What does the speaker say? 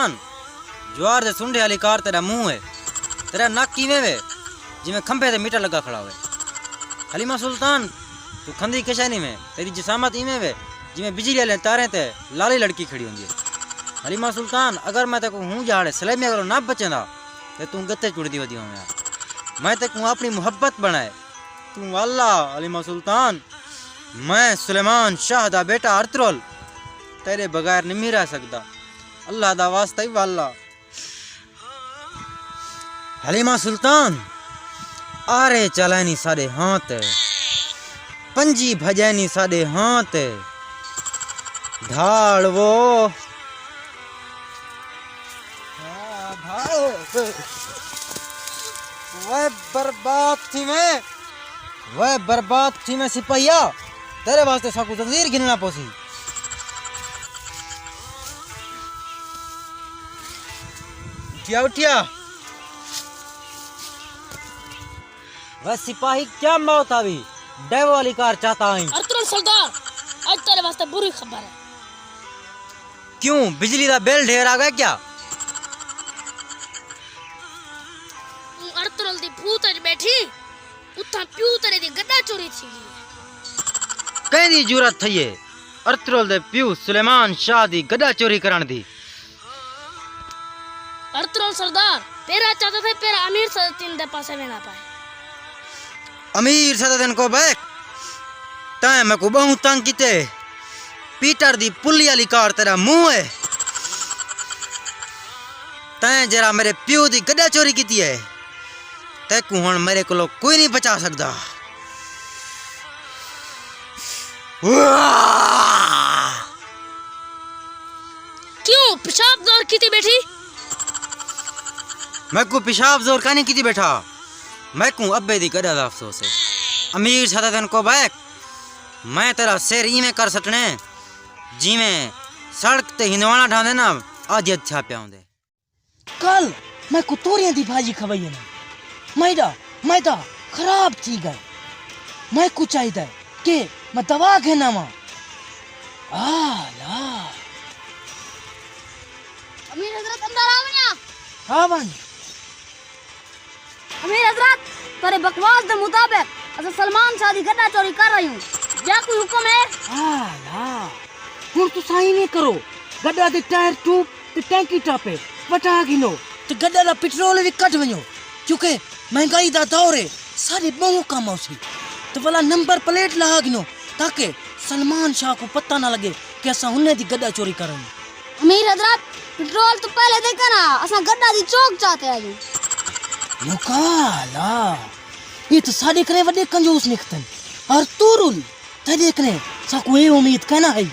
सुल्तान ज्वार दे Sunday वाली car तेरा मुंह है, तेरा नक किवें वे जिवें खंभे ते मीटर लगा खड़ा होवे। हलीमा सुल्तान तू खंदी किशानी में, तेरी जिसामत इवें वे जिवें बिजली वाले तारें ते लाली लड़की खड़ी होंदी है। हलीमा सुल्तान अगर मैं तेको हूं जाड़े सलेमी अगर ना बचेंदा ते तू गत्ते चुड़दी वदी होवे। मैं तेको अपनी मोहब्बत बनाए तू वाला। हलीमा सुल्तान मैं सुलेमान शाह दा बेटा अर्तुगरुल तेरे बगैर नहीं रह सकदा, अल्लाह दा वास्ता ही वाला। हलीमा सुल्तान आरे चलैनी साडे हाथ, पंजी भजैनी साडे हाथ, ढाल वो वह बर्बाद थी मैं सिपाहिया, तेरे वास्ते साकू जंजीर गिनना पोसी। उठिया उठिया वह सिपाही क्या मौत आवी डेवो वाली कार चाहता है। अर्तुगरुल सरदार आज तेरे वास्ते बुरी खबर है। क्यों बिजली दा बिल ढेर आ गया क्या? अर्तुगरुल दी भूत अज बैठी उथा प्यू तेरे दी गड्डा चोरी थी गई। कहदी जरूरत थई है अर्तुगरुल दे प्यू सुलेमान शाह दी गड्डा चोरी करन दी। अर्तुगरुल सरदार पेरा चाहता थे पेरा अमीर सदतीन दे पासे में ना पाए। अमीर सदतीन को बैक तैं मैं को बहुत तंग कीते। पीटर दी पुली वाली कार तेरा मुंह है, तैं जरा मेरे प्यू दी गड्डा चोरी कीती है, तैकू हुण मेरे कोलों कोई नहीं बचा सकदा। क्यों पेशाब जोर कीती बैठी? मैं को पेशाब जोर कानी कीती बैठा, मैं को अब्बे दी गड्डा दा अफसोस है। अमीर सदतीन को बैक मैं तेरा सिर इवें कर सटने जिवें सड़क ते हिंदवाना ढांदे ना आज अच्छा पिया होंदे। कल मैं कुतूरियां दी भाजी खवाई है मैदा खराब थी गए। मैं को चाहिए कि मैं दवा घेना वा। आला अमीर हजरत अंदर आवना। हाँ वन अमीर हजरत तेरे बकवास के मुताबिक अस सलमान शाह दी गड्डा चोरी कर रही हूँ, या कोई हुक्म है? आला हुण तू साई नहीं करो, गड्डा दे टायर ट्यूब ते टैंकी टापे वटा गिनो ते गड्डा दा पेट्रोल भी कट वणो, क्योंकि महंगाई दा दौर है। सारे बहु कम औसी तो वाला नंबर प्लेट लगा गिनो ताकि सलमान शाह को पता ना लगे कि असा उन्ने दी गड्डा चोरी करन। अमीर हजरत पेट्रोल तो पहले देकर ना असा गड्डा दी चौक चाहते हैं जी। मुकाला ये तो साडे करे वडे कंजूस निकतन और तुरुल ते देखने साकू ये उम्मीद कहना है